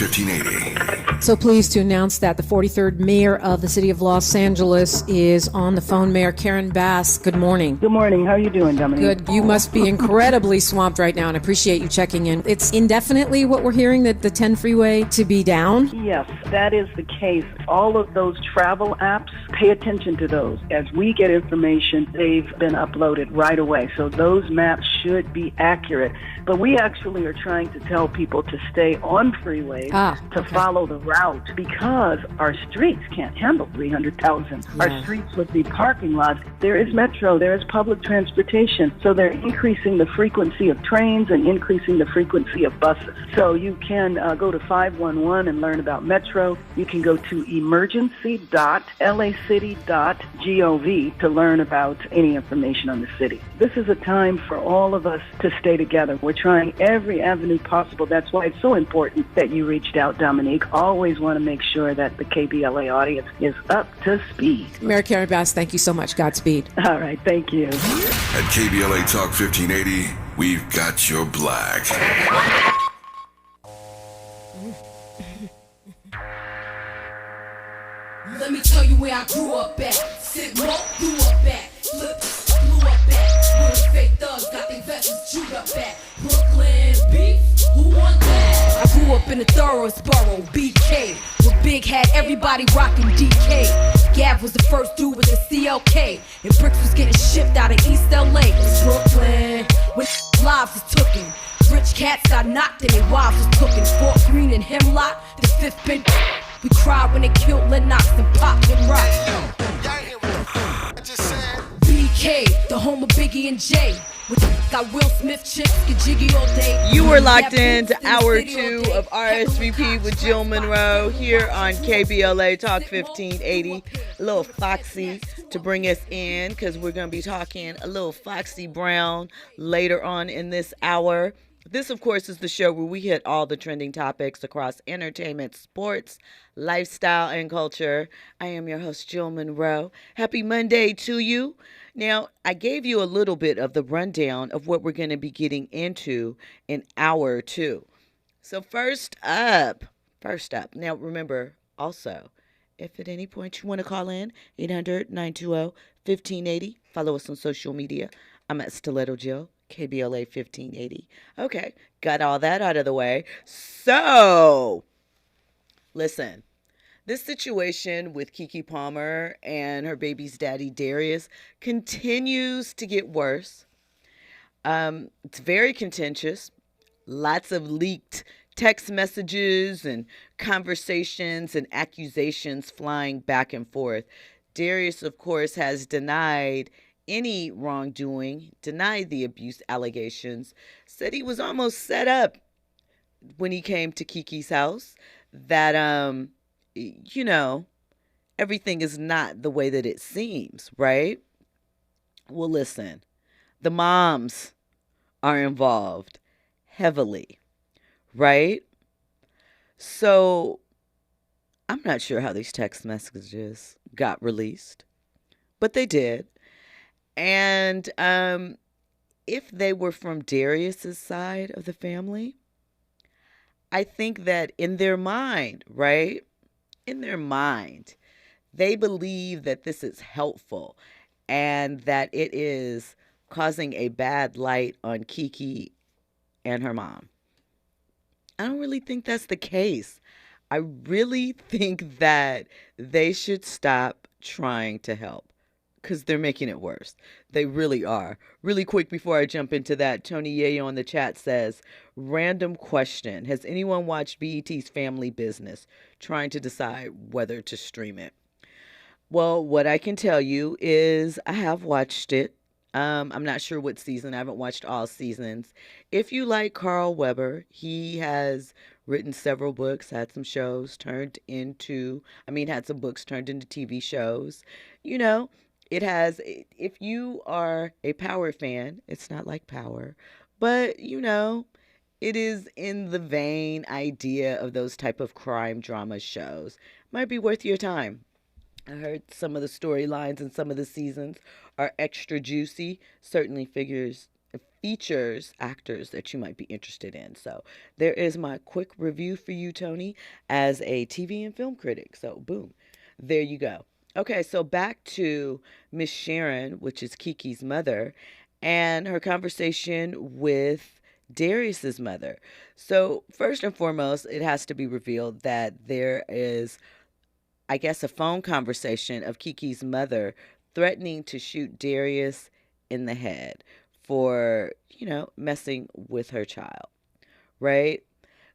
1580. So pleased to announce that the 43rd mayor of the city of Los Angeles is on the phone. Mayor Karen Bass, good morning. Good morning. How are you doing, Dominique? Good. You must be incredibly swamped right now, and I appreciate you checking in. It's indefinitely what we're hearing, that the 10 freeway to be down? Yes, that is the case. All of those travel apps, pay attention to those. As we get information, they've been uploaded right away. So those maps should be accurate. But we actually are trying to tell people to stay on freeways, to follow the route, because our streets can't handle 300,000. Yeah. Our streets would be parking lots. There is metro, there is public transportation. So they're increasing the frequency of trains and increasing the frequency of buses. So you can go to 511 and learn about metro. You can go to emergency.lacity.gov to learn about any information on the city. This is a time for all of us to stay together. We're trying every avenue possible. That's why it's so important that you reached out, Dominique. Always want to make sure that the KBLA audience is up to speed. Mayor Karen Bass, thank you so much. Godspeed. All right, thank you. At KBLA Talk 1580, we've got your black. Let me tell you where I grew up at. Sit low, grew up at. Flip, blew up at. Where the fake thugs got their vests chewed up at. Brooklyn beef, who want that? I grew up in the thoroughest borough, BK. Where Big had everybody rocking DK. Gav was the first dude with the CLK. And bricks was getting shipped out of East LA. In Brooklyn, when lives was tookin'. Rich cats got knocked and their wives was cooking. Fort Greene and Hemlock, the fifth bin. We cried when they killed Lennox and Pop and Rock. BK, the home of Biggie and Jay. Got Will Smith chips, get jiggy all day. You were locked into hour 2 of RSVP with Jill Munroe here on KBLA Talk 1580. A little Foxy to bring us in, because we're going to be talking a little Foxy Brown later on in this hour. This, of course, is the show where we hit all the trending topics across entertainment, sports, lifestyle, and culture. I am your host, Jill Munroe. Happy Monday to you. Now, I gave you a little bit of the rundown of what we're going to be getting into in hour 2. So first up. Now, remember, also, if at any point you want to call in, 800-920-1580. Follow us on social media. I'm at Stiletto Jill. KBLA 1580. Okay, got all that out of the way. So, listen, this situation with Keke Palmer and her baby's daddy Darius continues to get worse. It's very contentious. Lots of leaked text messages and conversations and accusations flying back and forth. Darius, of course, has denied any wrongdoing, denied the abuse allegations, said he was almost set up when he came to Keke's house, that, everything is not the way that it seems, right? Well, listen, the moms are involved heavily, right? So I'm not sure how these text messages got released, but they did. And if they were from Darius's side of the family, I think that in their mind, right? In their mind, they believe that this is helpful and that it is causing a bad light on Keke and her mom. I don't really think that's the case. I really think that they should stop trying to help, because they're making it worse. They really are. Really quick before I jump into that, Tony Yayo in the chat says, random question. Has anyone watched BET's Family Business, trying to decide whether to stream it? Well, what I can tell you is I have watched it. I'm not sure what season. I haven't watched all seasons. If you like Carl Weber, he has written several books, had some books turned into TV shows. It has, if you are a Power fan, it's not like Power, but, it is in the vein idea of those type of crime drama shows. Might be worth your time. I heard some of the storylines and some of the seasons are extra juicy. Certainly features actors that you might be interested in. So there is my quick review for you, Tony, as a TV and film critic. So boom, there you go. Okay, so back to Miss Sharon, which is Kiki's mother, and her conversation with Darius's mother. So first and foremost, it has to be revealed that there is, I guess, a phone conversation of Kiki's mother threatening to shoot Darius in the head for, messing with her child, right?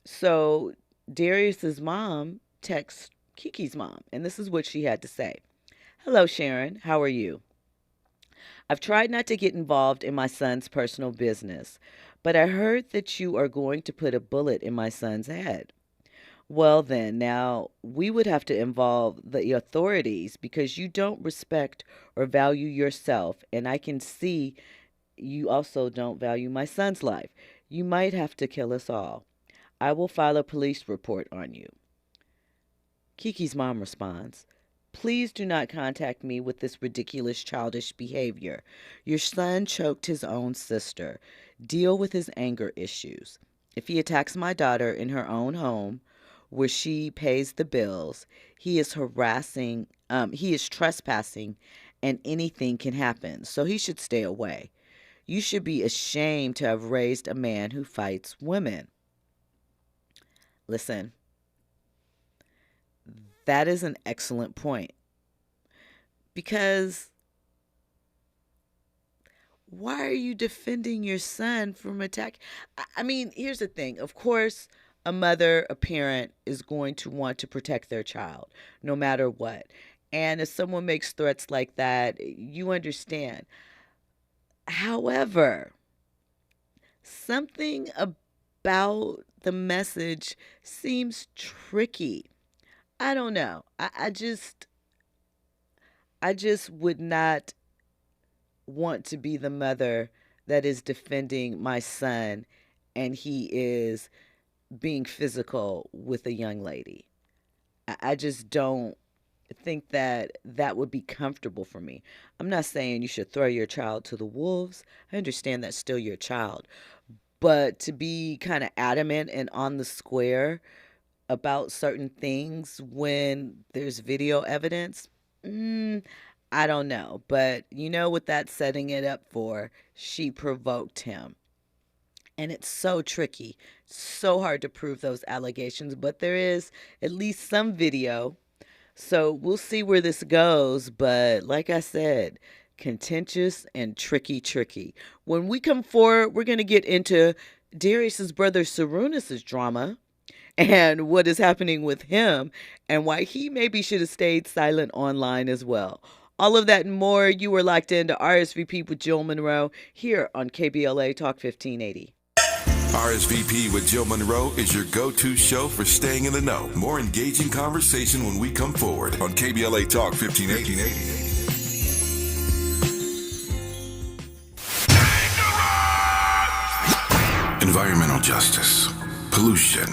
So Darius's mom texts Kiki's mom, and this is what she had to say. Hello, Sharon. How are you? I've tried not to get involved in my son's personal business, but I heard that you are going to put a bullet in my son's head. Well, then, now we would have to involve the authorities because you don't respect or value yourself, and I can see you also don't value my son's life. You might have to kill us all. I will file a police report on you. Kiki's mom responds, please do not contact me with this ridiculous childish behavior. Your son choked his own sister. Deal with his anger issues. If he attacks my daughter in her own home, where she pays the bills, he is trespassing, and anything can happen, so he should stay away. You should be ashamed to have raised a man who fights women. Listen, that is an excellent point. Because why are you defending your son from attack? I mean, here's the thing. Of course, a mother, a parent is going to want to protect their child no matter what. And if someone makes threats like that, you understand. However, something about the message seems tricky. I don't know. I just would not want to be the mother that is defending my son and he is being physical with a young lady. I just don't think that would be comfortable for me. I'm not saying you should throw your child to the wolves. I understand that's still your child. But to be kind of adamant and on the square about certain things when there's video evidence, I don't know. But you know what that's setting it up for? She provoked him. And it's so tricky, so hard to prove those allegations, but there is at least some video. So we'll see where this goes. But like I said, contentious and tricky. When we come forward, we're going to get into Darius's brother Sarunas' drama and what is happening with him and why he maybe should have stayed silent online as well. All of that and more, you were locked into RSVP with Jill Munroe here on KBLA Talk 1580. RSVP with Jill Munroe is your go-to show for staying in the know. More engaging conversation when we come forward on KBLA Talk 1580. Environmental justice, pollution,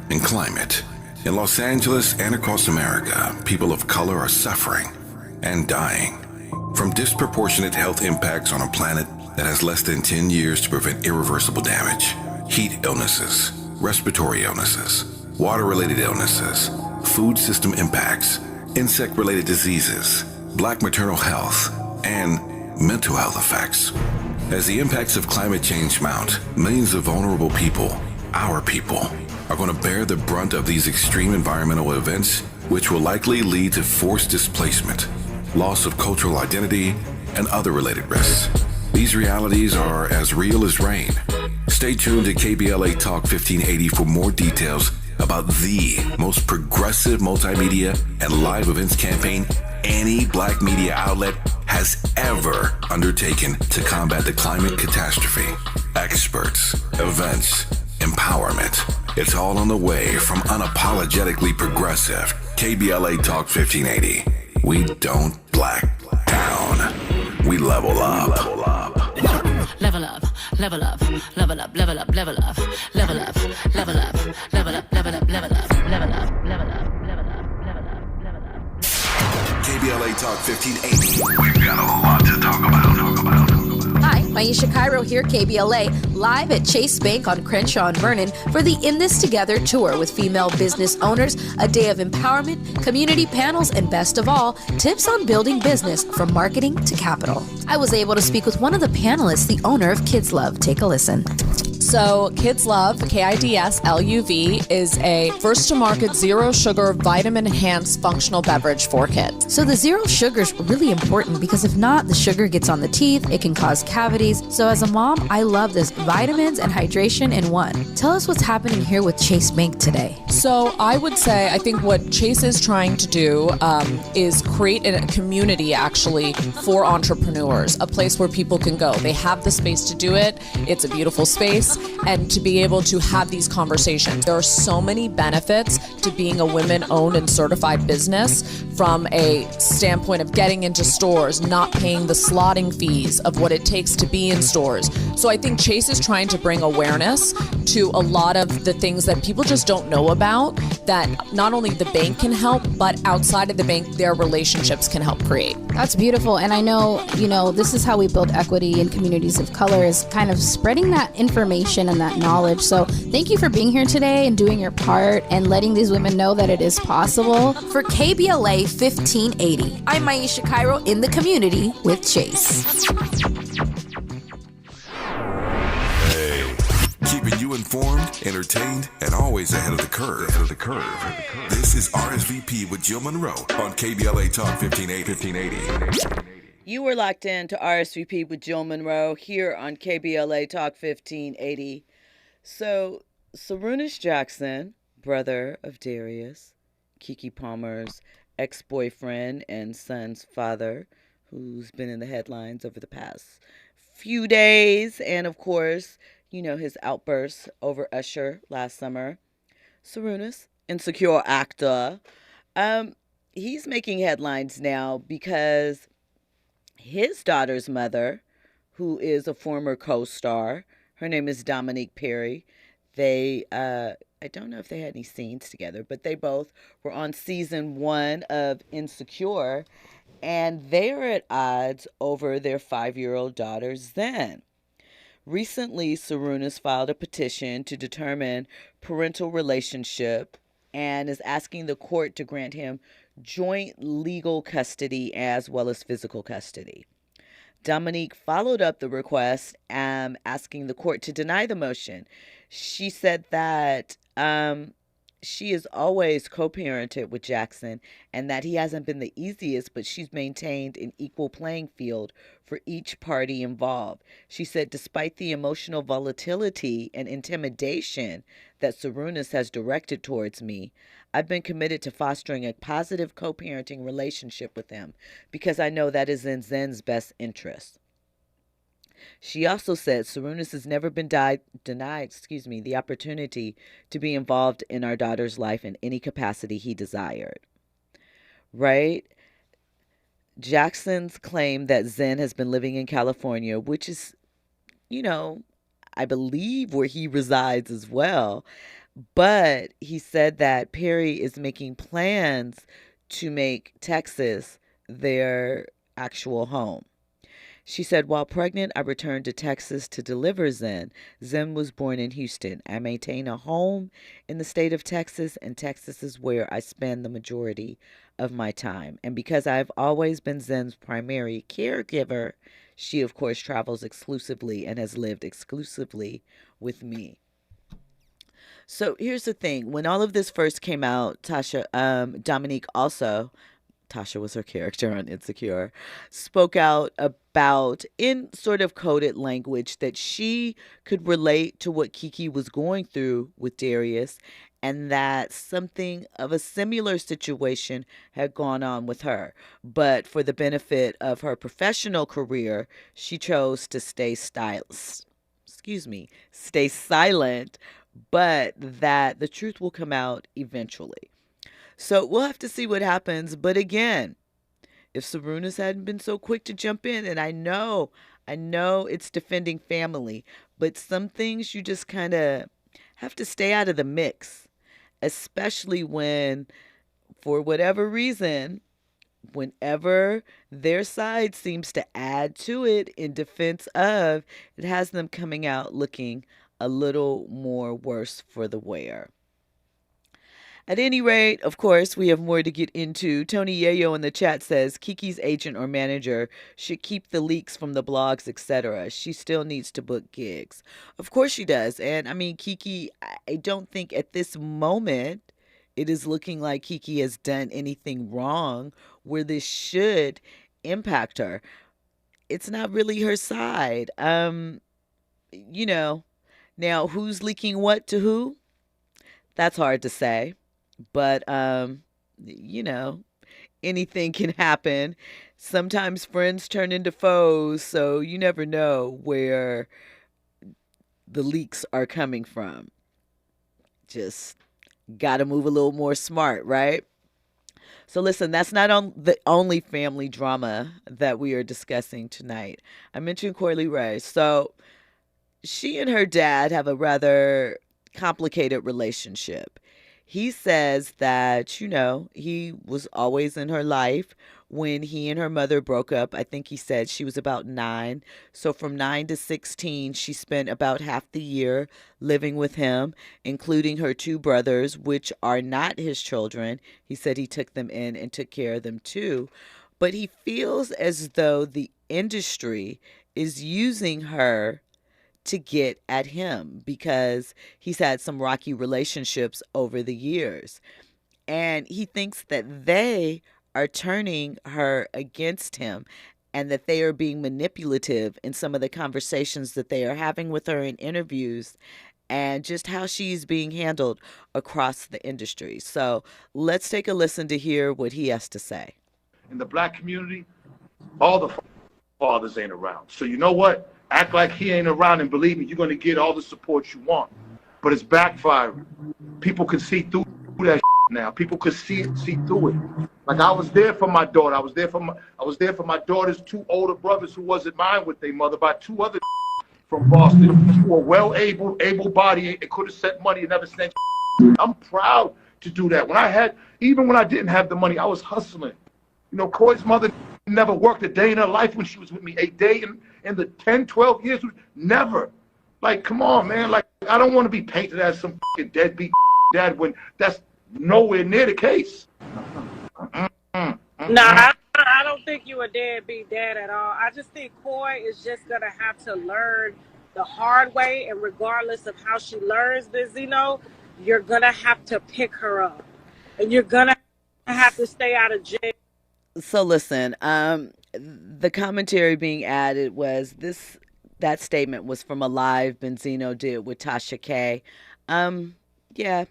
and climate. In Los Angeles and across America, people of color are suffering and dying from disproportionate health impacts on a planet that has less than 10 years to prevent irreversible damage. Heat illnesses, respiratory illnesses, water-related illnesses, food system impacts, insect-related diseases, black maternal health, and mental health effects. As the impacts of climate change mount, millions of vulnerable people, our people, are going to bear the brunt of these extreme environmental events, which will likely lead to forced displacement, loss of cultural identity, and other related risks. These realities are as real as rain. Stay tuned to KBLA Talk 1580 for more details about the most progressive multimedia and live events campaign any black media outlet has ever undertaken to combat the climate catastrophe. Experts, events, empowerment. It's all on the way from unapologetically progressive KBLA Talk 1580. We don't black down. We level up. Level up, level up, level up, level up, level up, level up, level up, level up, level up, level up, level up, level up, level up, level up, level up. KBLA Talk 1580. We've got a lot to talk about. Hi, Maisha Cairo here, KBLA, live at Chase Bank on Crenshaw and Vernon for the In This Together tour with female business owners, a day of empowerment, community panels, and best of all, tips on building business from marketing to capital. I was able to speak with one of the panelists, the owner of Kids Love. Take a listen. So Kids Love, KIDSLUV, is a first-to-market zero-sugar, vitamin-enhanced functional beverage for kids. So the zero sugar is really important because if not, the sugar gets on the teeth, it can cause cavities. So as a mom, I love this vitamins and hydration in one. Tell us what's happening here with Chase Bank today. So I would say, I think what Chase is trying to do is create a community actually for entrepreneurs, a place where people can go. They have the space to do it. It's a beautiful space. And to be able to have these conversations. There are so many benefits to being a women-owned and certified business from a standpoint of getting into stores, not paying the slotting fees of what it takes to be in stores. So I think Chase is trying to bring awareness to a lot of the things that people just don't know about, that not only the bank can help, but outside of the bank, their relationships can help create. That's beautiful. And I know, this is how we build equity in communities of color, is kind of spreading that information and that knowledge. So thank you for being here today and doing your part and letting these women know that it is possible. For KBLA 1580, I'm Maisha Cairo in the community with Chase. Keeping you informed, entertained, and always ahead of the curve. This is RSVP with Jill Munroe on KBLA Talk 1580. You were locked in to RSVP with Jill Munroe here on KBLA Talk 1580. So, Sarunas Jackson, brother of Darius, Keke Palmer's ex-boyfriend and son's father, who's been in the headlines over the past few days, and of course, his outbursts over Usher last summer. Sarunas, insecure actor, he's making headlines now because his daughter's mother, who is a former co-star, her name is Dominique Perry. They, I don't know if they had any scenes together, but they both were on season 1 of Insecure, and they are at odds over their 5-year-old daughter, Zen. Recently, Sarunas filed a petition to determine parental relationship and is asking the court to grant him joint legal custody as well as physical custody. Dominique followed up the request, asking the court to deny the motion. She said that she has always co-parented with Jackson and that he hasn't been the easiest, but she's maintained an equal playing field for each party involved. She said, despite the emotional volatility and intimidation that Sarunas has directed towards me, I've been committed to fostering a positive co-parenting relationship with him because I know that is in Zen's best interest. She also said Sarunas has never been denied the opportunity to be involved in our daughter's life in any capacity he desired. Right? Jackson's claim that Zen has been living in California, which is, I believe where he resides as well. But he said that Perry is making plans to make Texas their actual home. She said, while pregnant, I returned to Texas to deliver Zen. Zen was born in Houston. I maintain a home in the state of Texas, and Texas is where I spend the majority of my time. And because I've always been Zen's primary caregiver, she, of course, travels exclusively and has lived exclusively with me. So here's the thing. When all of this first came out, Dominique also, Tasha was her character on Insecure, spoke out about, in sort of coded language, that she could relate to what Keke was going through with Darius and that something of a similar situation had gone on with her. But for the benefit of her professional career, she chose to stay silent, but that the truth will come out eventually. So we'll have to see what happens. But again, if Sarunas hadn't been so quick to jump in, and I know it's defending family, but some things you just kind of have to stay out of the mix, especially when, for whatever reason, whenever their side seems to add to it in defense of, it has them coming out looking a little more worse for the wear. At any rate, of course, we have more to get into. Tony Yayo in the chat says Kiki's agent or manager should keep the leaks from the blogs, etc. She still needs to book gigs. Of course she does. And I mean, Kiki, I don't think at this moment it is looking like Kiki has done anything wrong where this should impact her. It's not really her side. You know, now who's leaking what to who? That's hard to say. But, you know, anything can happen. Sometimes friends turn into foes, so you never know where the leaks are coming from. Just got to move a little more smart, right? So listen, that's not the only family drama that we are discussing tonight. I mentioned Coily Ray. So she and her dad have a rather complicated relationship. He says that, you know, he was always in her life when he and her mother broke up. I think he said she was about 9. So from 9 to 16, she spent about half the year living with him, including her 2 brothers, which are not his children. He said he took them in and took care of them too. But he feels as though the industry is using her to get at him because he's had some rocky relationships over the years. And he thinks that they are turning her against him and that they are being manipulative in some of the conversations that they are having with her in interviews and just how she's being handled across the industry. So let's take a listen to hear what he has to say. In the black community, all the fathers ain't around. So you know what? Act like he ain't around and believe me, you're going to get all the support you want. But it's backfiring. People can see through that now. People could see through it. Like I was there for my daughter. I was there for my daughter's 2 older brothers who wasn't mine with their mother, by 2 other from Boston who were well able-bodied and could have sent money and never sent. I'm proud to do that. Even when I didn't have the money, I was hustling. You know, Coy's mother never worked a day in her life when she was with me. A day in the 10, 12 years, never. Like, come on, man. Like, I don't want to be painted as some deadbeat dad when that's nowhere near the case. Nah, I don't think you a deadbeat dad at all. I just think Coy is just going to have to learn the hard way, and regardless of how she learns this, you're going to have to pick her up. And you're going to have to stay out of jail. So listen, the commentary being added was that statement was from a live Benzino did with Tasha K. Yeah,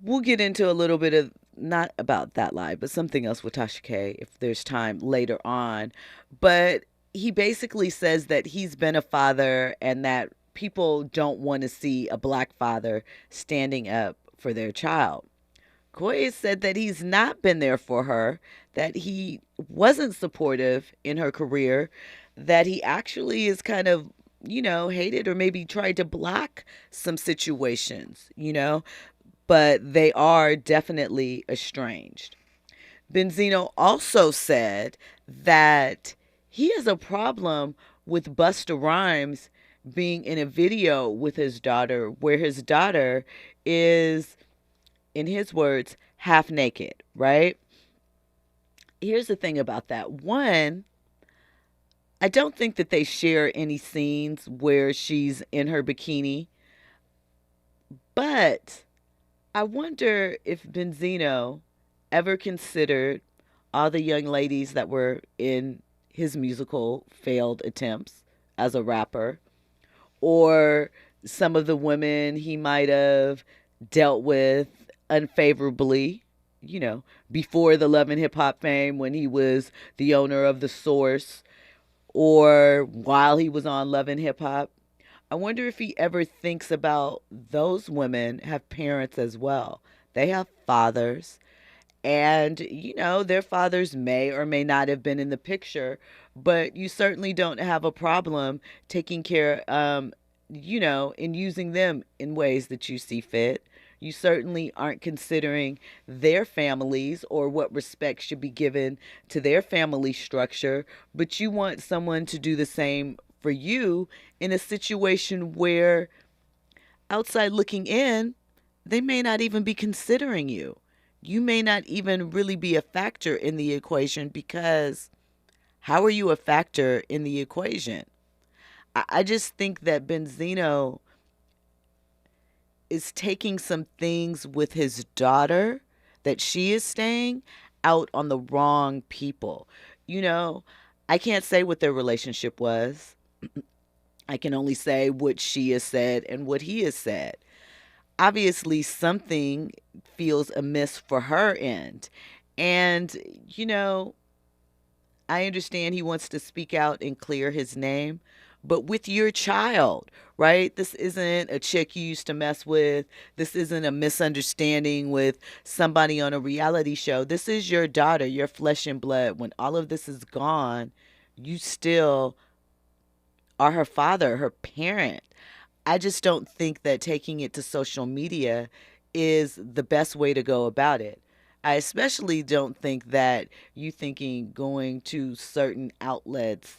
we'll get into a little bit of, not about that live, but something else with Tasha K if there's time later on. But he basically says that he's been a father and that people don't want to see a black father standing up for their child. Coy has said that he's not been there for her, that he wasn't supportive in her career, that he actually is kind of, hated or maybe tried to block some situations, but they are definitely estranged. Benzino also said that he has a problem with Busta Rhymes being in a video with his daughter where his daughter is, in his words, half naked, right? Here's the thing about that. One, I don't think that they share any scenes where she's in her bikini, but I wonder if Benzino ever considered all the young ladies that were in his musical failed attempts as a rapper, or some of the women he might have dealt with unfavorably, before the Love and Hip Hop fame when he was the owner of The Source, or while he was on Love and Hip Hop. I wonder if he ever thinks about those women have parents as well. They have fathers, and, their fathers may or may not have been in the picture, but you certainly don't have a problem taking care, and using them in ways that you see fit. You certainly aren't considering their families or what respect should be given to their family structure, but you want someone to do the same for you in a situation where, outside looking in, they may not even be considering you. You may not even really be a factor in the equation, because how are you a factor in the equation? I just think that Benzino is taking some things with his daughter that she is saying out on the wrong people. You know, I can't say what their relationship was. I can only say what she has said and what he has said. Obviously, something feels amiss for her end. And, you know, I understand he wants to speak out and clear his name, but with your child, right? This isn't a chick you used to mess with. This isn't a misunderstanding with somebody on a reality show. This is your daughter, your flesh and blood. When all of this is gone, you still are her father, her parent. I just don't think that taking it to social media is the best way to go about it. I especially don't think that you thinking going to certain outlets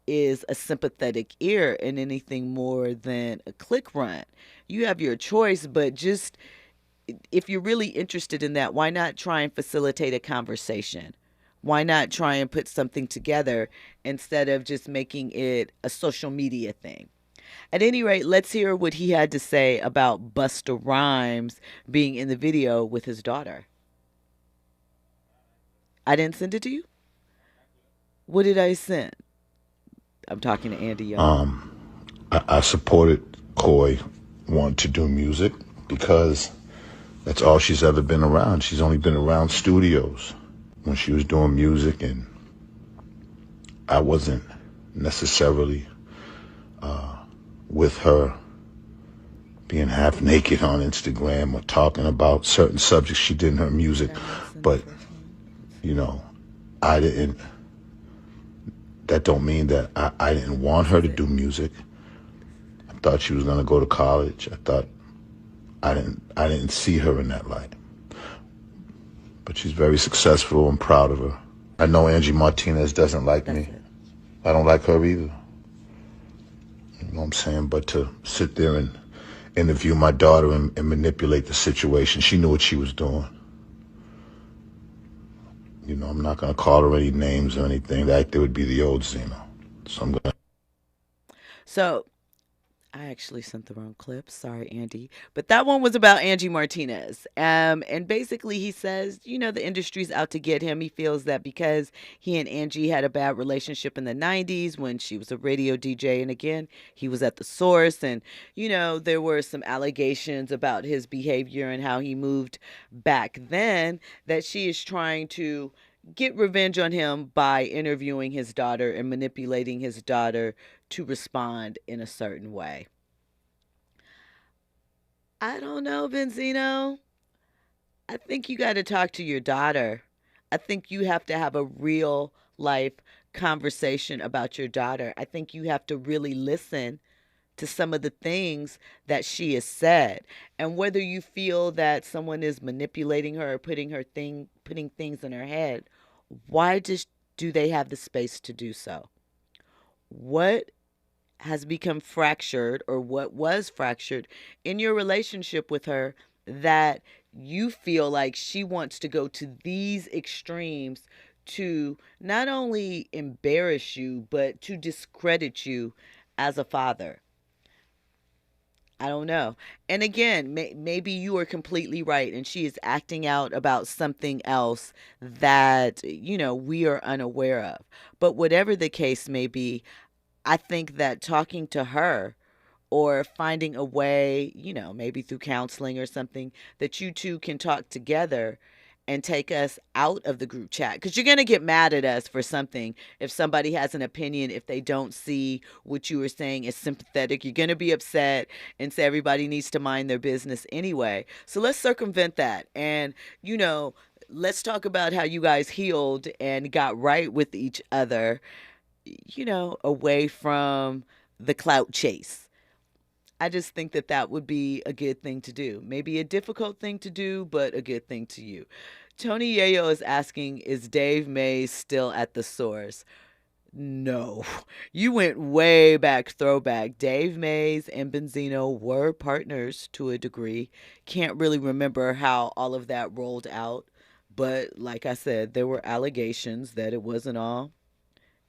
is a sympathetic ear and anything more than a click run. You have your choice, but just if you're really interested in that, why not try and facilitate a conversation? Why not try and put something together instead of just making it a social media thing? At any rate, let's hear what he had to say about Busta Rhymes being in the video with his daughter. I didn't send it to you? What did I send? I'm talking to Andy Young. I supported Coy wanting to do music because that's all she's ever been around. She's only been around studios when she was doing music, and I wasn't necessarily with her being half naked on Instagram or talking about certain subjects she did in her music. But, you know, that don't mean that I didn't want her to do music. I thought she was gonna go to college. I didn't see her in that light. But she's very successful. I'm proud of her. I know Angie Martinez doesn't like me. I don't like her either. You know what I'm saying? But to sit there and interview my daughter and manipulate the situation, she knew what she was doing. You know, I'm not going to call her any names or anything. That would be the old Zeno. So I actually sent the wrong clip. Sorry, Andy. But that one was about Angie Martinez. And basically he says, you know, the industry's out to get him. He feels that because he and Angie had a bad relationship in the 90s when she was a radio DJ. And again, he was at the source. And, you know, there were some allegations about his behavior and how he moved back then, that she is trying to get revenge on him by interviewing his daughter and manipulating his daughter to respond in a certain way. I don't know, Benzino. I think you got to talk to your daughter. I think you have to have a real life conversation about your daughter. I think you have to really listen to some of the things that she has said. And whether you feel that someone is manipulating her or putting things in her head, why do they have the space to do so? What has become fractured, or what was fractured in your relationship with her, that you feel like she wants to go to these extremes to not only embarrass you, but to discredit you as a father? I don't know. And again, maybe you are completely right and she is acting out about something else that, you know, we are unaware of. But whatever the case may be, I think that talking to her or finding a way, you know, maybe through counseling or something, that you two can talk together and take us out of the group chat. Because you're going to get mad at us for something. If somebody has an opinion, if they don't see what you were saying as sympathetic, you're going to be upset and say everybody needs to mind their business anyway. So let's circumvent that. And, you know, let's talk about how you guys healed and got right with each other, you know, away from the clout chase. I just think that that would be a good thing to do. Maybe a difficult thing to do, but a good thing to you. Tony Yayo is asking, is Dave Mays still at the source? No. You went way back, throwback. Dave Mays and Benzino were partners to a degree. Can't really remember how all of that rolled out. But like I said, there were allegations that it wasn't all,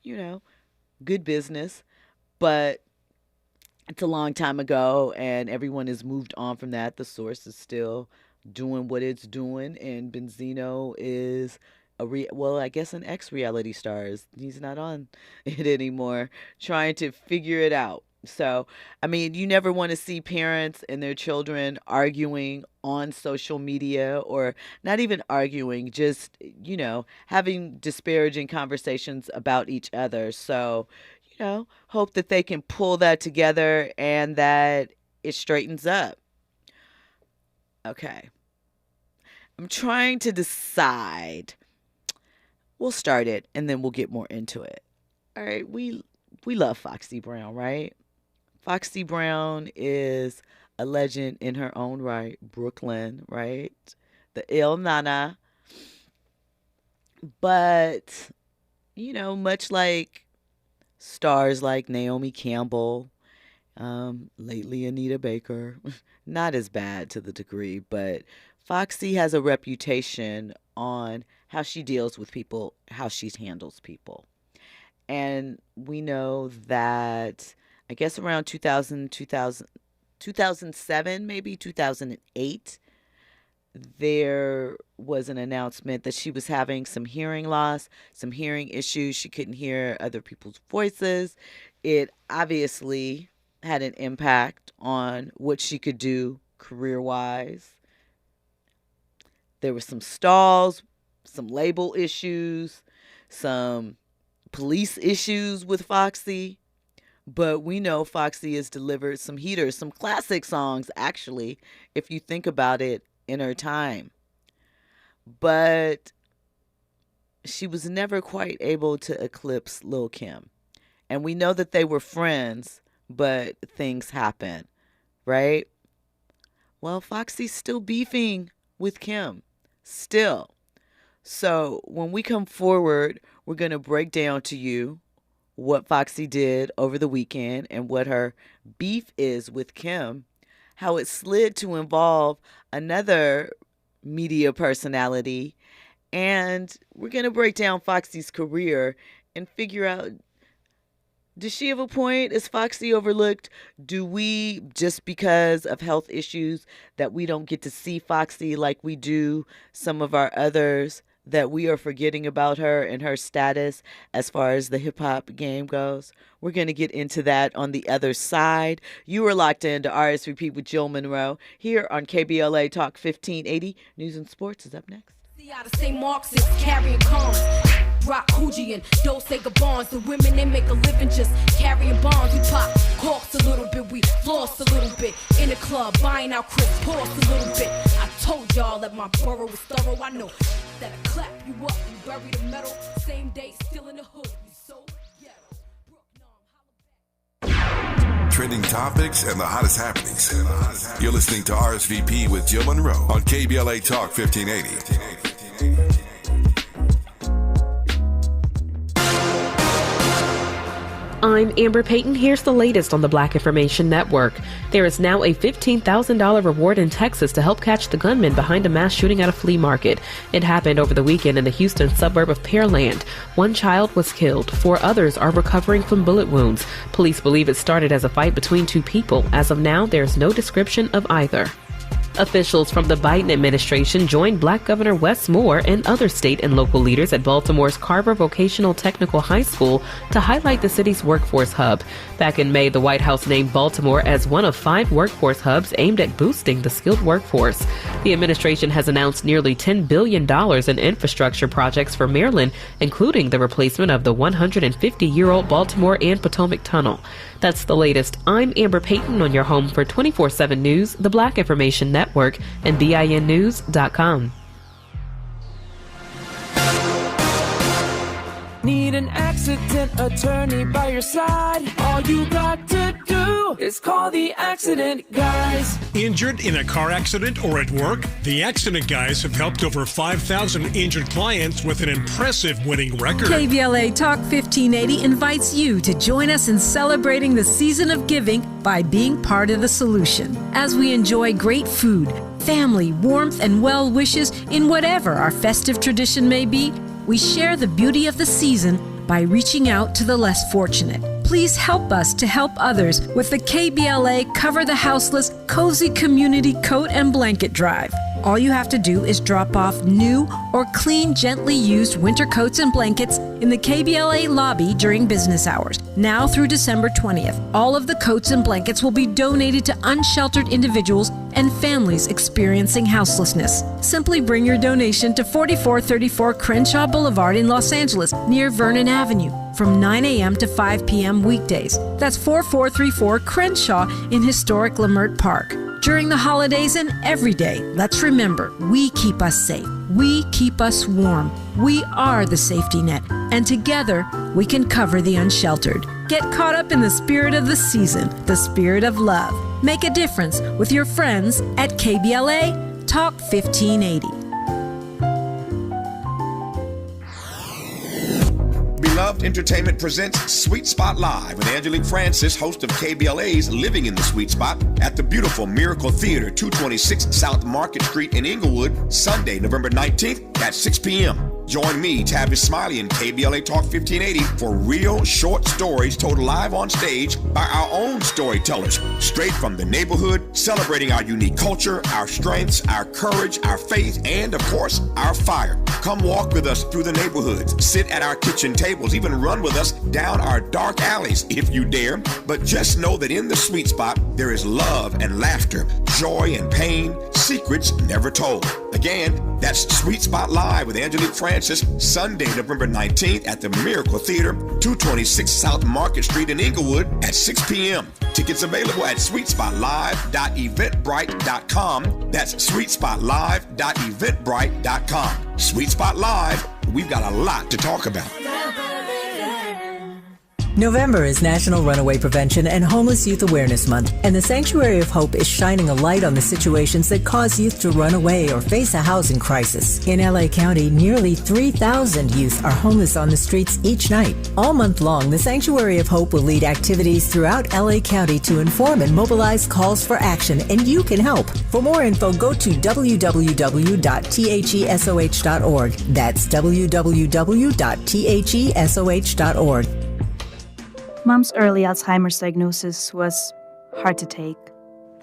good business. But it's a long time ago, and everyone has moved on from that. The source is still doing what it's doing, and Benzino is I guess an ex-reality star. He's not on it anymore, trying to figure it out. So, I mean, you never want to see parents and their children arguing on social media, or not even arguing, just, having disparaging conversations about each other. So, hope that they can pull that together and that it straightens up. Okay. I'm trying to decide. We'll start it and then we'll get more into it. All right. We love Foxy Brown, right? Foxy Brown is a legend in her own right. Brooklyn, right? The Il Nana. But, much like stars like Naomi Campbell, lately Anita Baker, not as bad to the degree, but Foxy has a reputation on how she deals with people, how she handles people. And we know that, I guess around 2007, maybe 2008, there was an announcement that she was having some hearing loss, some hearing issues. She couldn't hear other people's voices. It obviously had an impact on what she could do career-wise. There were some stalls, some label issues, some police issues with Foxy. But we know Foxy has delivered some heaters, some classic songs, actually, if you think about it, in her time. But she was never quite able to eclipse Lil Kim. And we know that they were friends, but things happen, right? Well, Foxy's still beefing with Kim. Still. So when we come forward, we're going to break down to you what Foxy did over the weekend and what her beef is with Kim, how it slid to involve another media personality, and we're going to break down Foxy's career and figure out, does she have a point? Is Foxy overlooked? Do we, just because of health issues, that we don't get to see Foxy like we do some of our others, that we are forgetting about her and her status as far as the hip-hop game goes? We're going to get into that on the other side. You are locked into RSVP with Jill Munroe here on KBLA Talk 1580. News and Sports is up next. See how the same Marxists carrying cons. Rock Coogee and Dolce Gabbans. The women, they make a living just carrying bombs. We pop corks a little bit, we floss a little bit. In the club, buying out Chris Ports a little bit. I told y'all that my borough was thorough. I know that I clap you up and bury the metal. Same day, still in the hood. We so ghetto. Trending topics and the hottest happenings. You're listening to RSVP with Jill Munroe on KBLA Talk 1580. I'm Amber Payton. Here's the latest on the Black Information Network. There is now a $15,000 reward in Texas to help catch the gunman behind a mass shooting at a flea market. It happened over the weekend in the Houston suburb of Pearland. One child was killed. 4 others are recovering from bullet wounds. Police believe it started as a fight between 2 people. As of now, there's no description of either. Officials from the Biden administration joined Black Governor Wes Moore and other state and local leaders at Baltimore's Carver Vocational Technical High School to highlight the city's workforce hub. Back in May, the White House named Baltimore as one of 5 workforce hubs aimed at boosting the skilled workforce. The administration has announced nearly $10 billion in infrastructure projects for Maryland, including the replacement of the 150-year-old Baltimore and Potomac Tunnel. That's the latest. I'm Amber Payton on your home for 24/7 News, the Black Information Network, and BINnews.com. Need an accident attorney by your side? All you got to do go. It's called the Accident Guys. Injured in a car accident or at work? The Accident Guys have helped over 5,000 injured clients with an impressive winning record. KBLA Talk 1580 invites you to join us in celebrating the season of giving by being part of the solution. As we enjoy great food, family, warmth, and well wishes in whatever our festive tradition may be, we share the beauty of the season by reaching out to the less fortunate. Please help us to help others with the KBLA Cover the Houseless Cozy Community Coat and Blanket Drive. All you have to do is drop off new or clean, gently used winter coats and blankets in the KBLA lobby during business hours, now through December 20th. All of the coats and blankets will be donated to unsheltered individuals and families experiencing houselessness. Simply bring your donation to 4434 Crenshaw Boulevard in Los Angeles, near Vernon Avenue, from 9 a.m. to 5 p.m. weekdays. That's 4434 Crenshaw in historic Leimert Park. During the holidays and every day, let's remember, we keep us safe. We keep us warm. We are the safety net, and together we can cover the unsheltered. Get caught up in the spirit of the season, the spirit of love. Make a difference with your friends at KBLA Talk 1580. Beloved Entertainment presents Sweet Spot Live with Angelique Francis, host of KBLA's Living in the Sweet Spot at the beautiful Miracle Theater, 226 South Market Street in Inglewood, Sunday, November 19th at 6 p.m. Join me, Tavis Smiley, and KBLA Talk 1580 for real short stories told live on stage by our own storytellers, straight from the neighborhood, celebrating our unique culture, our strengths, our courage, our faith, and, of course, our fire. Come walk with us through the neighborhoods, sit at our kitchen tables, even run with us down our dark alleys if you dare. But just know that in the sweet spot, there is love and laughter, joy and pain, secrets never told. Again, that's Sweet Spot Live with Angelique Francis, Sunday, November 19th at the Miracle Theater, 226 South Market Street in Inglewood at 6 p.m. Tickets available at sweetspotlive.eventbrite.com. That's sweetspotlive.eventbrite.com. Sweet Spot Live, we've got a lot to talk about. November is National Runaway Prevention and Homeless Youth Awareness Month, and the Sanctuary of Hope is shining a light on the situations that cause youth to run away or face a housing crisis. In LA County, nearly 3,000 youth are homeless on the streets each night. All month long, the Sanctuary of Hope will lead activities throughout LA County to inform and mobilize calls for action, and you can help. For more info, go to www.thesoh.org. That's www.thesoh.org. Mom's early Alzheimer's diagnosis was hard to take.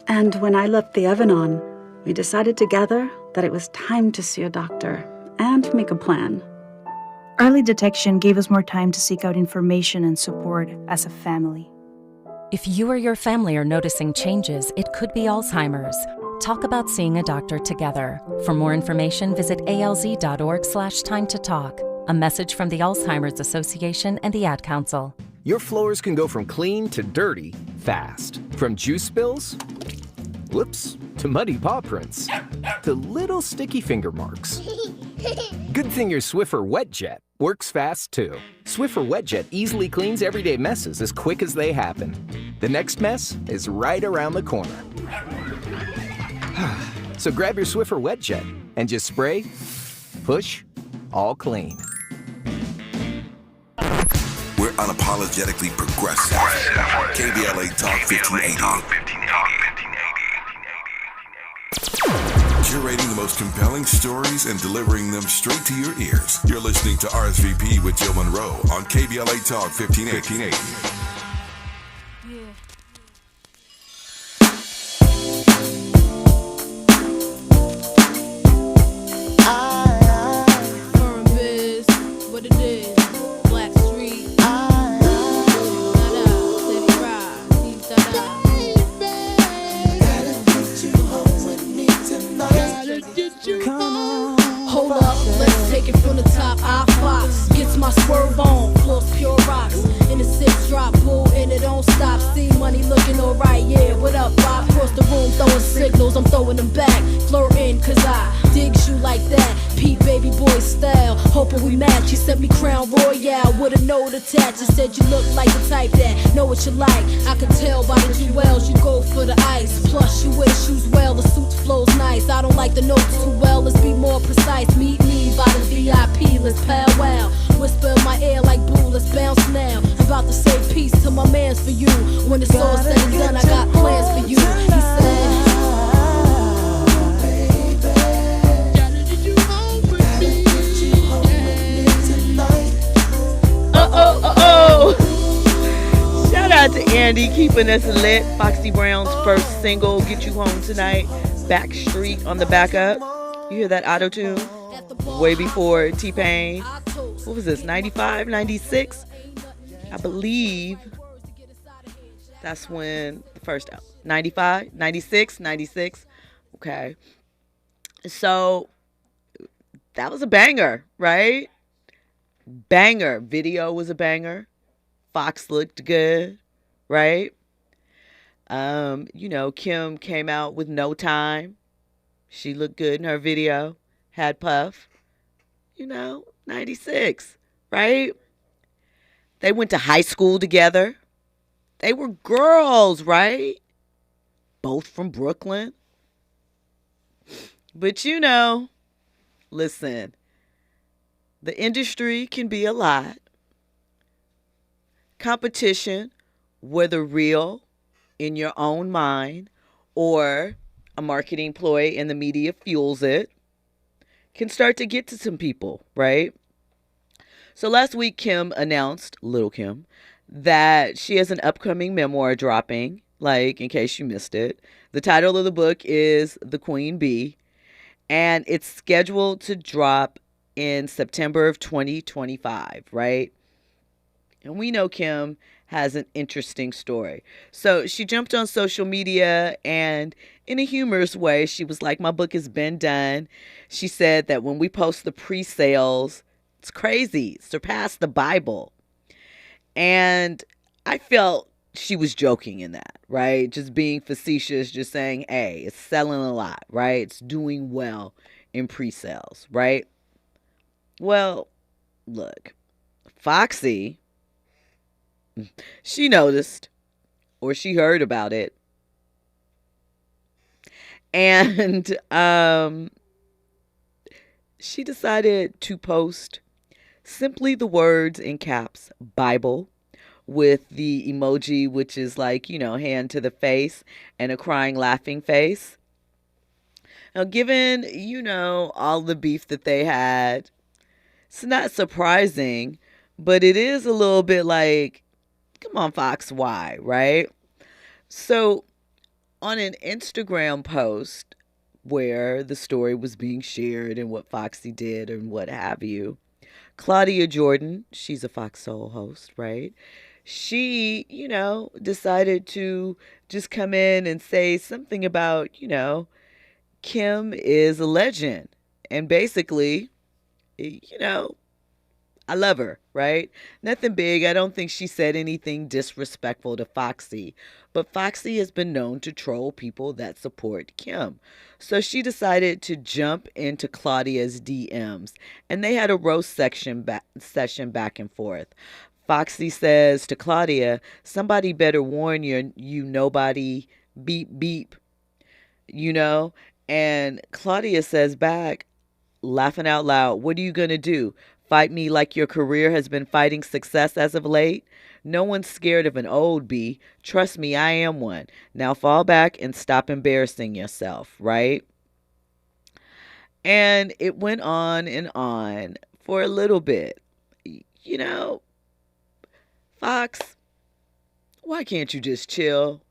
And when I left the oven on, we decided together that it was time to see a doctor and make a plan. Early detection gave us more time to seek out information and support as a family. If you or your family are noticing changes, it could be Alzheimer's. Talk about seeing a doctor together. For more information, visit alz.org/time to talk. A message from the Alzheimer's Association and the Ad Council. Your floors can go from clean to dirty fast. From juice spills, whoops, to muddy paw prints, to little sticky finger marks. Good thing your Swiffer WetJet works fast too. Swiffer WetJet easily cleans everyday messes as quick as they happen. The next mess is right around the corner. So grab your Swiffer WetJet and just spray, push, all clean. We're unapologetically progressive. KBLA Talk 1580. Curating the most compelling stories and delivering them straight to your ears. You're listening to RSVP with Jill Munroe on KBLA Talk 1580. VIP, baby boy style. Hoping we match. He sent me Crown Royale with a note attached. He said you look like the type that know what you like. I could tell by the jewels you go for the ice. Plus you wear shoes well, the suit flows nice. I don't like the notes too well, let's be more precise. Meet me by the VIP, let's powwow. Whisper in my ear like boo, let's bounce now. I'm about to say peace to my mans for you. When it's all said and done, I got plans for you. He said shout out to Andy keeping us lit. Foxy Brown's first single, Get You Home Tonight. Backstreet on the backup. You hear that auto tune? Way before T-Pain. What was this, 95, 96? I believe that's when the first album. 95, 96, 96. Okay. So that was a banger, right? Banger. Video was a banger. Fox looked good, right? Kim came out with No Time. She looked good in her video. Had Puff. 96, right? They went to high school together. They were girls, right? Both from Brooklyn. But listen, the industry can be a lot. Competition, whether real in your own mind or a marketing ploy and the media fuels it, can start to get to some people, right? So last week, Kim announced, Lil Kim, that she has an upcoming memoir dropping, in case you missed it. The title of the book is The Queen Bee, and it's scheduled to drop in September of 2025, right? And we know Kim has an interesting story. So she jumped on social media and in a humorous way, she was like, my book has been done. She said that when we post the pre-sales, it's crazy, surpassed the Bible. And I felt she was joking in that, right? Just being facetious, just saying, hey, it's selling a lot, right? It's doing well in pre-sales, right? Well, look, Foxy, she noticed or she heard about it. And she decided to post simply the words in caps, Bible, with the emoji, which is hand to the face and a crying, laughing face. Now, given, all the beef that they had, it's not surprising, but it is a little bit like, come on, Fox, why, right? So on an Instagram post where the story was being shared and what Foxy did and what have you, Claudia Jordan, she's a Fox Soul host, right? She, decided to just come in and say something about, Kim is a legend. And basically, I love her, right? Nothing big. I don't think she said anything disrespectful to Foxy. But Foxy has been known to troll people that support Kim. So she decided to jump into Claudia's DMs. And they had a roast session back and forth. Foxy says to Claudia, somebody better warn you nobody beep beep, And Claudia says back, laughing out loud, what are you going to do? Fight me like your career has been fighting success as of late? No one's scared of an old bee. Trust me, I am one. Now fall back and stop embarrassing yourself, right? And it went on and on for a little bit. Fox, why can't you just chill?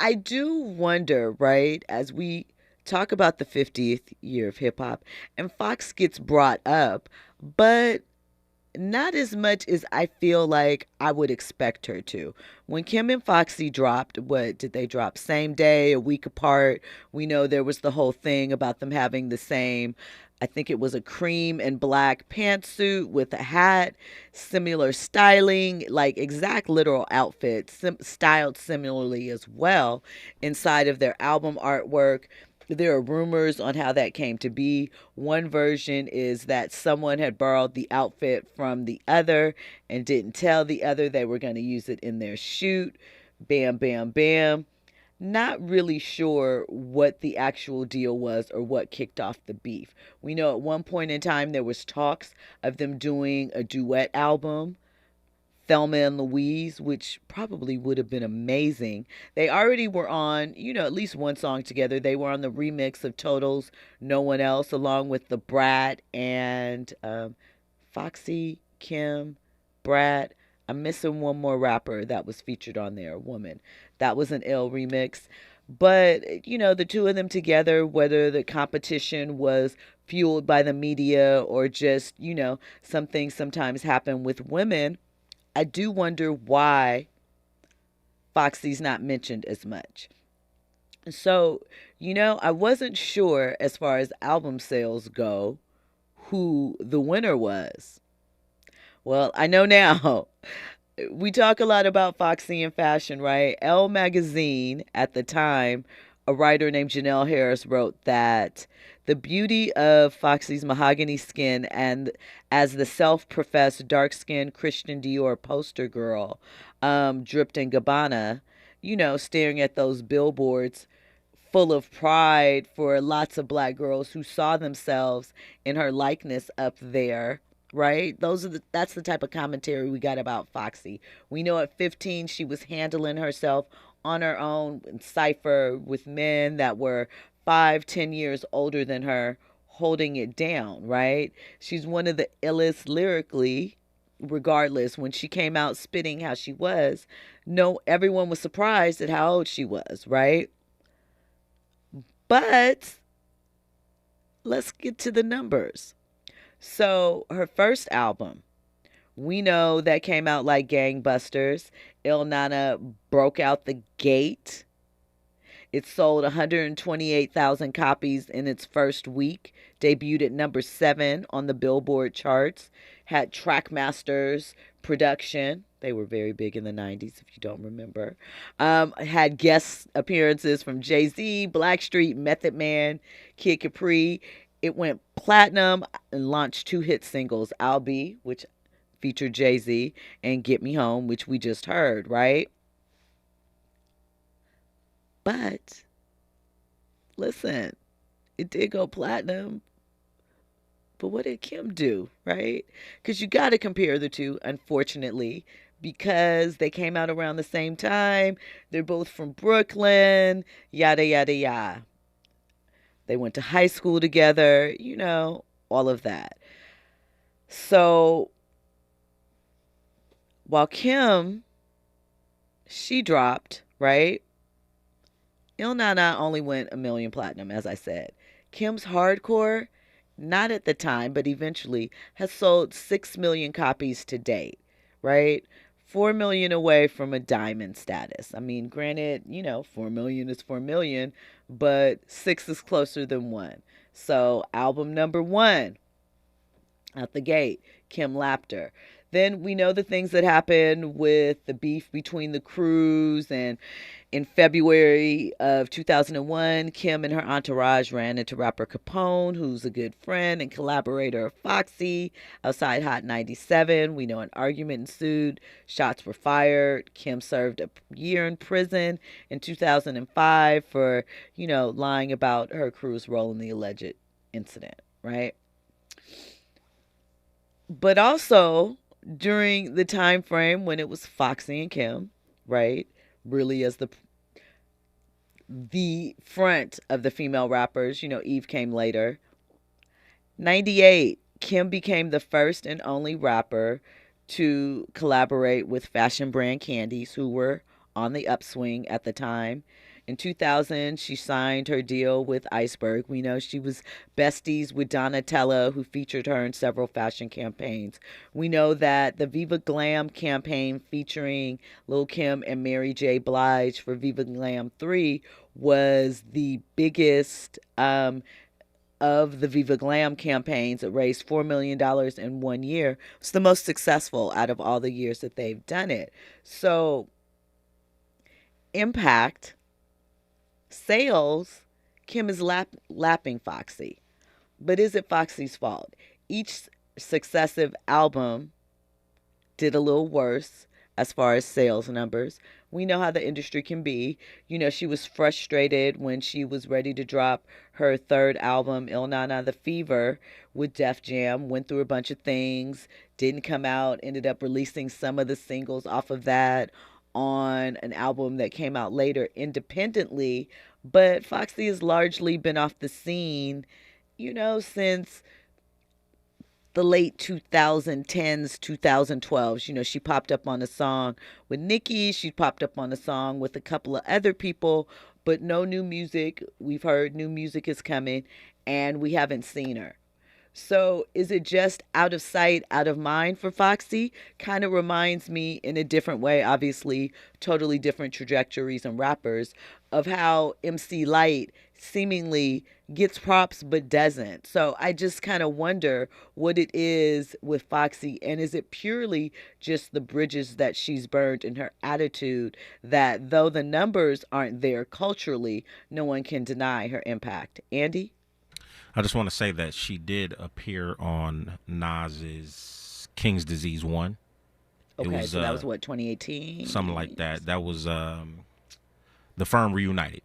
I do wonder, right, as we talk about the 50th year of hip hop, and Fox gets brought up, but not as much as I feel like I would expect her to. When Kim and Foxy dropped, what did they drop? Same day, a week apart. We know there was the whole thing about them having the same, I think it was a cream and black pantsuit with a hat, similar styling, exact literal outfits, styled similarly as well inside of their album artwork. There are rumors on how that came to be. One version is that someone had borrowed the outfit from the other and didn't tell the other they were going to use it in their shoot. Bam, bam, bam. Not really sure what the actual deal was or what kicked off the beef. We know at one point in time there was talks of them doing a duet album, Thelma and Louise, which probably would have been amazing. They already were on, at least one song together. They were on the remix of Total's No One Else, along with the Brat and Foxy, Kim, Brat. I'm missing one more rapper that was featured on there, a woman. That was an ill remix. But, the two of them together, whether the competition was fueled by the media or just, some things sometimes happen with women, I do wonder why Foxy's not mentioned as much. So, I wasn't sure as far as album sales go who the winner was. Well, I know now. We talk a lot about Foxy and fashion, right? Elle magazine at the time, a writer named Janelle Harris wrote that the beauty of Foxy's mahogany skin and as the self-professed dark-skinned Christian Dior poster girl, dripped in Gabbana, staring at those billboards full of pride for lots of black girls who saw themselves in her likeness up there. Right? That's the type of commentary we got about Foxy. We know at 15 she was handling herself on her own in cypher with men that were 5-10 years older than her, holding it down, right? She's one of the illest lyrically, regardless. When she came out spitting how she was, everyone was surprised at how old she was, right? But let's get to the numbers. So her first album, we know that came out like gangbusters. Il Nana broke out the gate. It sold 128,000 copies in its first week, debuted at number 7 on the Billboard charts, had Trackmasters production. They were very big in the 90s, if you don't remember. Had guest appearances from Jay-Z, Blackstreet, Method Man, Kid Capri. It went platinum and launched 2 hit singles, I'll Be, which featured Jay-Z, and Get Me Home, which we just heard, right? But, listen, it did go platinum. But what did Kim do, right? Because you got to compare the two, unfortunately, because they came out around the same time. They're both from Brooklyn, yada, yada, yada. They went to high school together, all of that. So while Kim, she dropped, right? Il Nana only went 1 million platinum, as I said. Kim's Hardcore, not at the time, but eventually, has sold 6 million copies to date, right? 4 million away from a diamond status. I mean, granted, 4 million is 4 million, but 6 is closer than 1. So, album number 1, out the gate, Kim lapped her. Then we know the things that happened with the beef between the crews, and in February of 2001, Kim and her entourage ran into rapper Capone, who's a good friend and collaborator of Foxy, outside Hot 97. We know an argument ensued. Shots were fired. Kim served a year in prison in 2005 for, lying about her crew's role in the alleged incident, right? But also, during the time frame when it was Foxy and Kim, right, really as the front of the female rappers, Eve came later. 98, Kim became the first and only rapper to collaborate with fashion brand Candies, who were on the upswing at the time. In 2000, she signed her deal with Iceberg. We know she was besties with Donatella, who featured her in several fashion campaigns. We know that the Viva Glam campaign featuring Lil Kim and Mary J. Blige for Viva Glam 3 was the biggest of the Viva Glam campaigns. It raised $4 million in 1 year. It's the most successful out of all the years that they've done it. So, impact, sales Kim is lapping Foxy. But is it Foxy's fault? Each successive album did a little worse as far as sales numbers. We know how the industry can be. You know, she was frustrated when she was ready to drop her third album, Il Nana The Fever, with Def Jam. Went through a bunch of things, didn't come out, ended up releasing some of the singles off of that on an album that came out later independently. But Foxy has largely been off the scene, you know, since the late 2010s, 2012s. You know, she popped up on a song with Nicki. She popped up on a song with a couple of other people, but no new music. We've heard new music is coming, and we haven't seen her. So is it just out of sight, out of mind for Foxy? Kind of reminds me in a different way, obviously, totally different trajectories and rappers, of how MC Lyte seemingly gets props but doesn't. So I just kind of wonder what it is with Foxy, and is it purely just the bridges that she's burned in her attitude, that though the numbers aren't there culturally, no one can deny her impact? Andy? I just want to say that she did appear on Nas's King's Disease 1. Okay, it was, so that was what, 2018? Something like that. That was The Firm Reunited.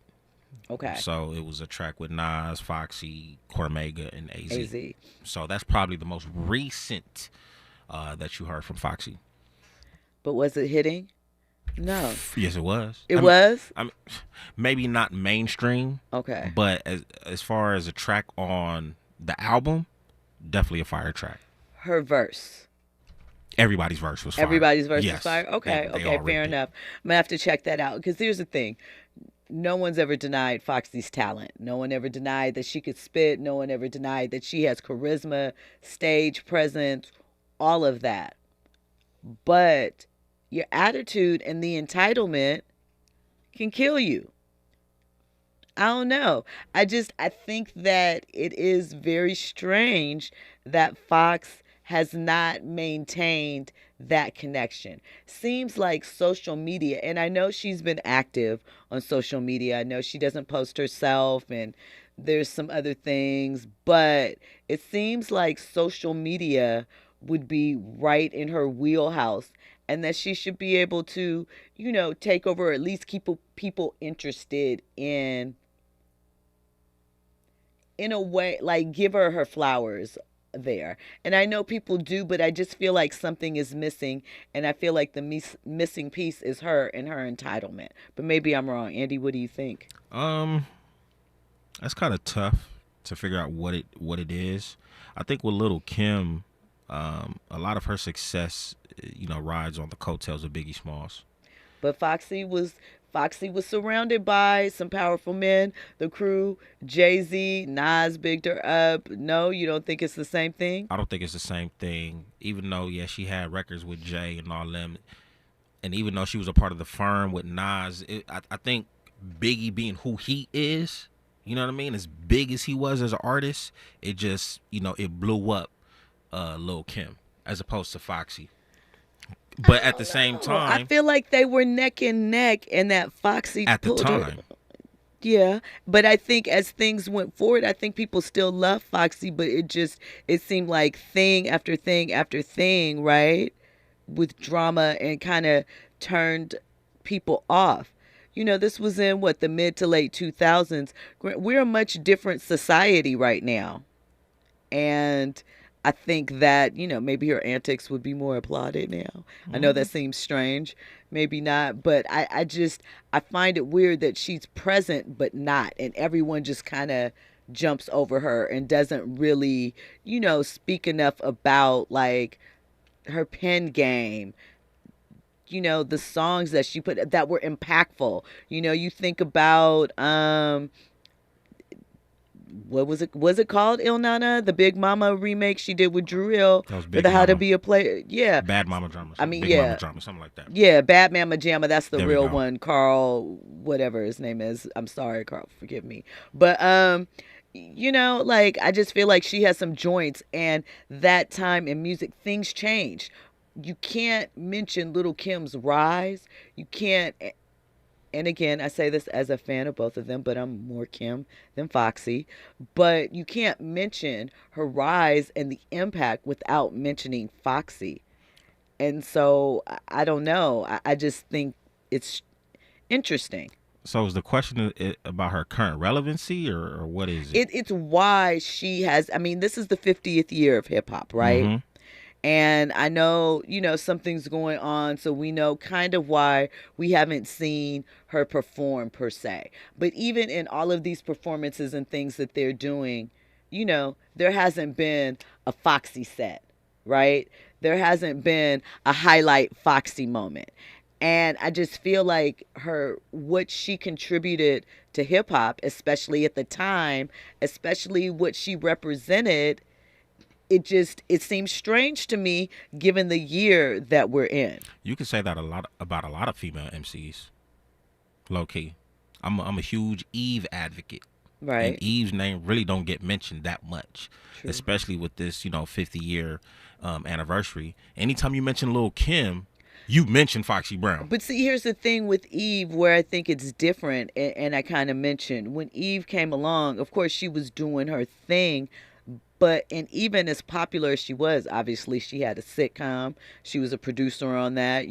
Okay. So it was a track with Nas, Foxy, Cormega, and AZ. AZ. So that's probably the most recent that you heard from Foxy. But was it hitting? No. Yes, it was. It was? I mean, maybe not mainstream. Okay. But as far as a track on the album, definitely a fire track. Her verse. Everybody's verse was fire. Everybody's verse yes. was fire? Okay, They okay, fair enough. I'm going to have to check that out, because here's the thing. No one's ever denied Foxy's talent. No one ever denied that she could spit. No one ever denied that she has charisma, stage presence, all of that. But your attitude and the entitlement can kill you. I don't know. I think that it is very strange that Fox has not maintained that connection. Seems like social media, and I know she's been active on social media. I know she doesn't post herself, and there's some other things, but it seems like social media would be right in her wheelhouse, and that she should be able to, you know, take over, or at least keep people interested in a way, like give her flowers there. And I know people do, but I just feel like something is missing, and I feel like the missing piece is her and her entitlement. But maybe I'm wrong. Andy, what do you think? That's kind of tough to figure out what it is. I think with Lil Kim, a lot of her success, you know, rides on the coattails of Biggie Smalls. But Foxy was surrounded by some powerful men. The Crew, Jay-Z, Nas bigged her up. No, you don't think it's the same thing? I don't think it's the same thing. Even though, yeah, she had records with Jay and all them, and even though she was a part of the Firm with Nas, I think Biggie being who he is, you know what I mean, as big as he was as an artist, it just, you know, it blew up Lil Kim as opposed to Foxy. But at the same time, I feel like they were neck and neck, and that Foxy at the pulled time. her. Yeah, but I think as things went forward, I think people still love Foxy, but it seemed like thing after thing after thing, right, with drama, and kind of turned people off. You know, this was in the mid to late 2000s. We're a much different society right now, and I think that, you know, maybe her antics would be more applauded now. I know that seems strange. Maybe not. But I find it weird that she's present but not. And everyone just kind of jumps over her and doesn't really, you know, speak enough about, like, her pen game. You know, the songs that she put that were impactful. You know, you think about... what was it? Was it called Il Nana? The Big Mama remake she did with Drew Hill for the How to Be a Player. Yeah. Bad Mama Drama. I mean, Big Mama Drama, something like that. Yeah, Bad Mama Jamma. That's the There real we go. one. Carl, whatever his name is. I'm sorry, Carl. Forgive me. But you know, like, I just feel like she has some joints, and that time in music, things changed. You can't mention Lil Kim's rise. You can't and again, I say this as a fan of both of them, but I'm more Kim than Foxy. But you can't mention her rise and the impact without mentioning Foxy. And so I don't know. I just think it's interesting. So is the question about her current relevancy, or what is it? It's why she has, I mean, this is the 50th year of hip hop, right? Mm-hmm. And I know, something's going on, so we know kind of why we haven't seen her perform per se. But even in all of these performances and things that they're doing, there hasn't been a Foxy set, right? There hasn't been a highlight Foxy moment. And I just feel like what she contributed to hip hop, especially at the time, especially what she represented, it seems strange to me given the year that we're in. You can say that about a lot of female MCs. Low key. I'm a huge Eve advocate. Right. And Eve's name really don't get mentioned that much. True. Especially with this, 50-year anniversary. Anytime you mention Lil Kim, you mention Foxy Brown. But see, here's the thing with Eve where I think it's different, and I kind of mentioned when Eve came along, of course she was doing her thing, and even as popular as she was, obviously she had a sitcom. She was a producer on that,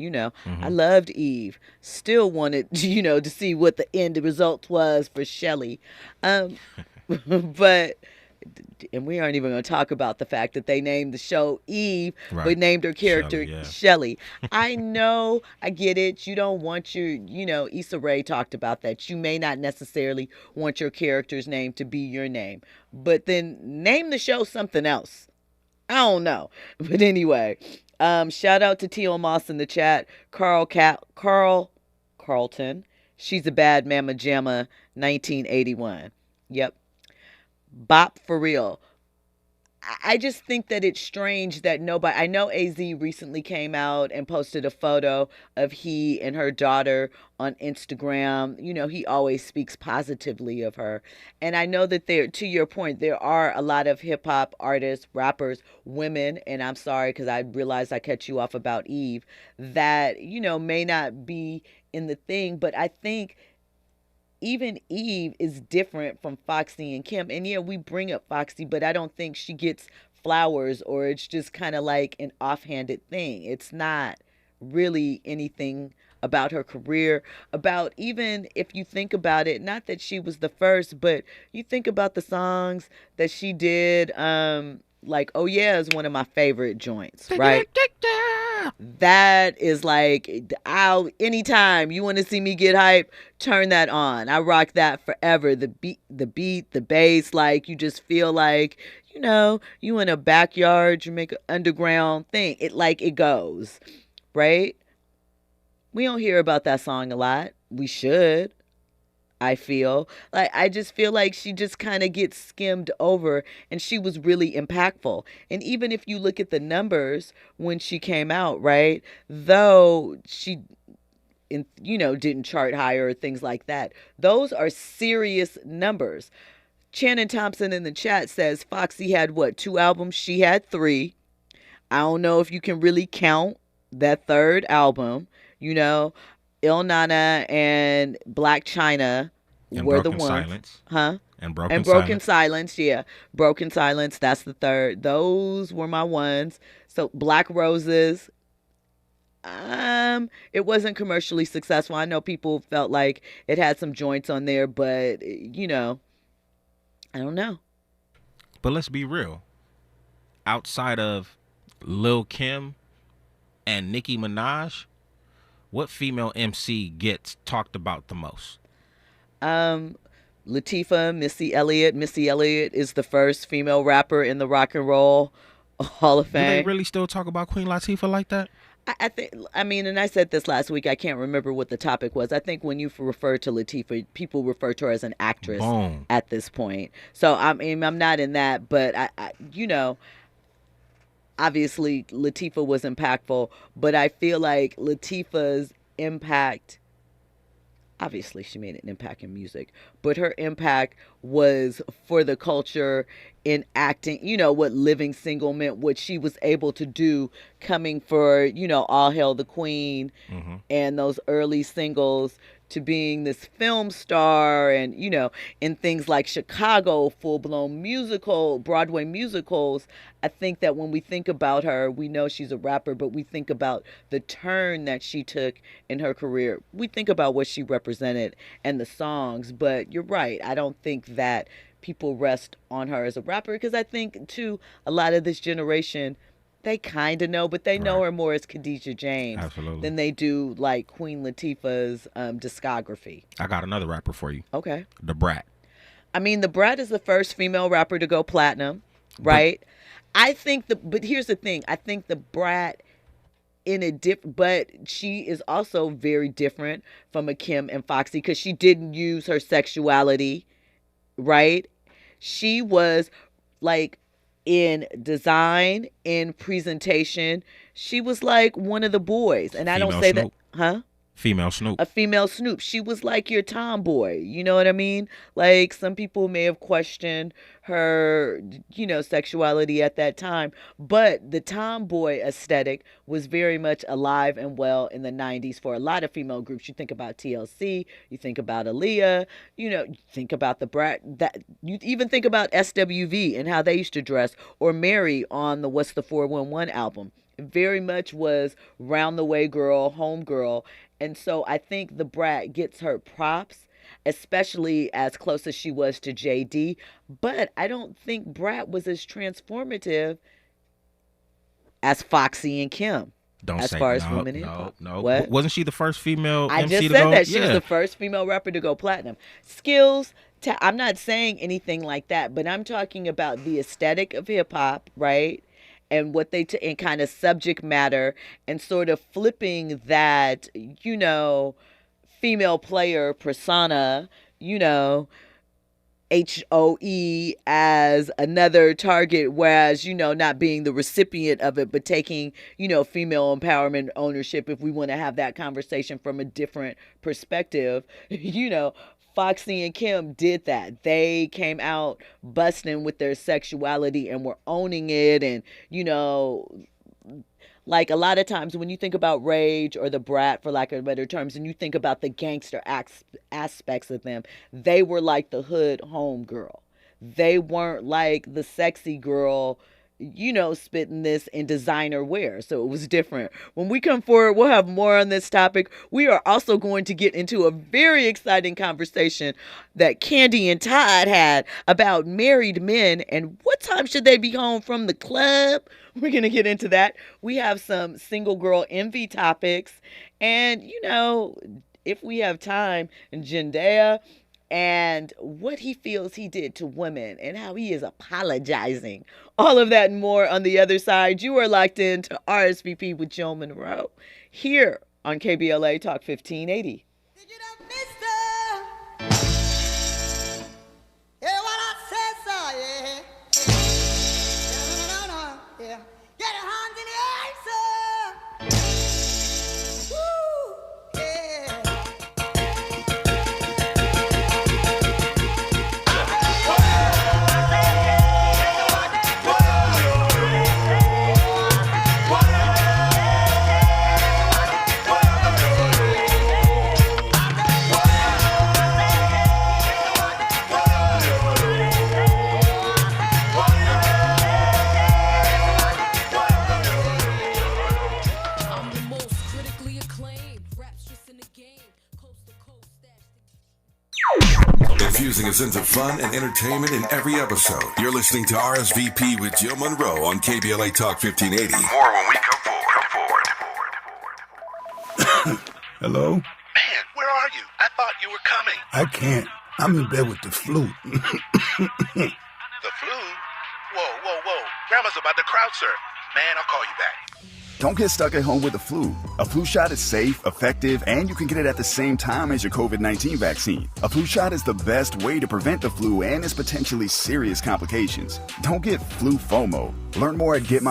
I loved Eve. Still wanted, to see what the end result was for Shelly. But and we aren't even going to talk about the fact that they named the show Eve, right, but named her character Shelly. I know, I get it. You don't want your, Issa Rae talked about that. You may not necessarily want your character's name to be your name, but then name the show something else. I don't know. But anyway, shout out to T.O. Moss in the chat. Carlton. She's a bad mama jamma, 1981. Yep. Bop for real. I just think that it's strange that nobody, I know AZ recently came out and posted a photo of he and her daughter on Instagram. He always speaks positively of her. And I know that to your point, there are a lot of hip hop artists, rappers, women, and I'm sorry because I realized I cut you off about Eve, that, may not be in the thing, but I think even Eve is different from Foxy and Kim. And yeah, we bring up Foxy, but I don't think she gets flowers, or it's just kind of like an offhanded thing. It's not really anything about her career, about even if you think about it, not that she was the first, but you think about the songs that she did, like Oh Yeah is one of my favorite joints, right? That is like, anytime you want to see me get hype, turn that on. I rock that forever. The beat, the bass, like you just feel like, you in a backyard, Jamaica underground thing. It goes, right? We don't hear about that song a lot. We should. I feel like I just feel like she just kind of gets skimmed over, and she was really impactful. And even if you look at the numbers when she came out, right, though she didn't chart higher or things like that, those are serious numbers. Shannon Thompson in the chat says Foxy had 2 albums? She had 3. I don't know if you can really count that third album. Il Nana and Black China were the ones. Silence. Huh? And Broken Silence, yeah. Broken Silence, that's the third. Those were my ones. So Black Roses, it wasn't commercially successful. I know people felt like it had some joints on there, but, I don't know. But let's be real. Outside of Lil Kim and Nicki Minaj, what female MC gets talked about the most? Latifah, Missy Elliott. Missy Elliott is the first female rapper in the Rock and Roll Hall of Fame. Do they really still talk about Queen Latifah like that? I think, and I said this last week, I can't remember what the topic was. I think when you refer to Latifah, people refer to her as an actress at this point. So, I'm not in that, but I obviously Latifah was impactful, but I feel like Latifah's impact, obviously she made an impact in music, but her impact was for the culture in acting, what Living Single meant, what she was able to do coming for, All Hail the Queen, and those early singles to being this film star and, you know, in things like Chicago, full-blown Broadway musicals. I think that when we think about her, we know she's a rapper, but we think about the turn that she took in her career. We think about what she represented and the songs, but you're right. I don't think that people rest on her as a rapper because I think, too, a lot of this generation, they kind of know, but they know her more as Khadijah James than they do like Queen Latifah's discography. I got another rapper for you. Okay. The Brat. I mean, The Brat is the first female rapper to go platinum, right? But here's the thing. I think The Brat but she is also very different from a Kim and Foxy because she didn't use her sexuality, right? She was like, in design, in presentation, she was like one of the boys. And I don't say that, Female Snoop. A female Snoop. She was like your tomboy. You know what I mean? Like, some people may have questioned her, you know, sexuality at that time. But the tomboy aesthetic was very much alive and well in the 90s for a lot of female groups. You think about TLC, you think about Aaliyah, you know, you think about The Brat. You even think about SWV and how they used to dress, or Mary on the What's the 411 album. It very much was round the way girl, home girl. And so I think The Brat gets her props, especially as close as she was to JD. But I don't think Brat was as transformative as Foxy and Kim. As far as women in pop. No. What? Wasn't she the first female I MC just to said go? that. She was the first female rapper to go platinum. Skills, I'm not saying anything like that, but I'm talking about the aesthetic of hip hop, right? And what they and kind of subject matter and sort of flipping that, you know, female player persona, you know, HOE as another target, whereas, you know, not being the recipient of it, but taking, you know, female empowerment ownership, if we want to have that conversation from a different perspective, you know. Foxy and Kim did that. They came out busting with their sexuality and were owning it. And, you know, like a lot of times when you think about Rage or The Brat, for lack of better terms, and you think about the gangster aspects of them, they were like the hood home girl. They weren't like the sexy girl, you know, spitting this in designer wear. So it was different. When we come forward, we'll have more on this topic. We are also going to get into a very exciting conversation that Candy and Todd had about married men and what time should they be home from the club. We're going to get into that. We have some single girl envy topics. And, you know, if we have time, Zendaya and what he feels he did to women and how he is apologizing. All of that and more on the other side. You are locked in to RSVP with Jill Munroe here on KBLA Talk 1580. Infusing a sense of fun and entertainment in every episode. You're listening to RSVP with Jill Munroe on KBLA Talk 1580. More when we come forward. Hello? Man, where are you? I thought you were coming. I can't. I'm in bed with the flu. The flu? Whoa. Grandma's about to crowd surf. Man, I'll call you back. Don't get stuck at home with the flu. A flu shot is safe, effective, and you can get it at the same time as your COVID-19 vaccine. A flu shot is the best way to prevent the flu and its potentially serious complications. Don't get flu FOMO. Learn more at